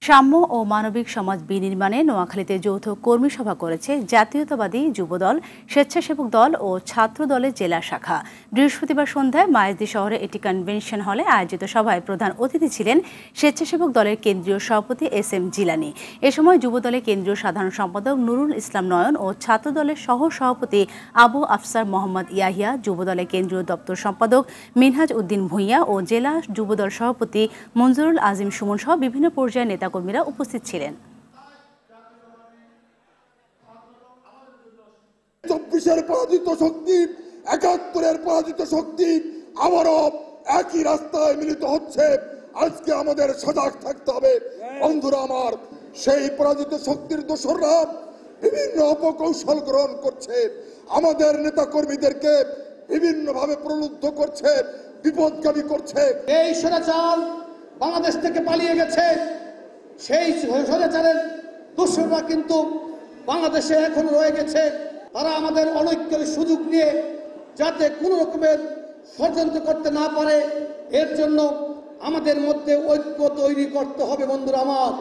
সাম্য ও মানবিক সমাজ বিনির্মাণে নোয়াখালীতে যৌথ কর্মী সভা করেছে জাতীয়তাবাদী যুবদল, স্বেচ্ছাসেবক দল ও ছাত্র দলের জেলা শাখা। বৃহস্পতিবার সন্ধ্যায় মায়াজদি শহরে একটি কনভেনশন হলে আয়োজিত সভায় প্রধান অতিথি ছিলেন স্বেচ্ছাসেবক দলের কেন্দ্রীয় সভাপতি SM জিলানী। এ সময় যুবদলের কেন্দ্রীয় সাধারণ সম্পাদক নুরুল ইসলাম নয়ন ও ছাত্র দলের সহ সভাপতি আবু আফসার মোহাম্মদ ইয়াহিয়া, যুবদলের কেন্দ্রীয় দপ্তর সম্পাদক মিনহাজ উদ্দিন ভূঁইয়া ও জেলা যুবদল সভাপতি মঞ্জুরুল আজিম সুমন সহ বিভিন্ন পর্যায়ের নেতাকর্মীরা উপস্থিত ছিলেন। 24-এর পরাজিত শক্তি, 71-এর পরাজিত শক্তি আবারও একই রাস্তায় মিলিত হচ্ছে। আজকে আমাদের সজাগ থাকতে হবে বন্ধুরা আমার। সেই পরাজিত শক্তির দোসররা বিভিন্ন অপকৌশল গ্রহণ করছে, আমাদের নেতাকর্মীদেরকে বিভিন্নভাবে প্রলুব্ধ করছে, বিপদগামী করছে। এই স্বৈরাচার বাংলাদেশ থেকে পালিয়ে গেছে, সেই স্বৈরাচারের দোসররা কিন্তু বাংলাদেশে এখন রয়ে গেছে। তারা আমাদের অনৈক্যের সুযোগ নিয়ে যাতে কোনো রকমের ষড়যন্ত্র করতে না পারে, এর জন্য আমাদের মধ্যে ঐক্য তৈরি করতে হবে বন্ধুরা আমার।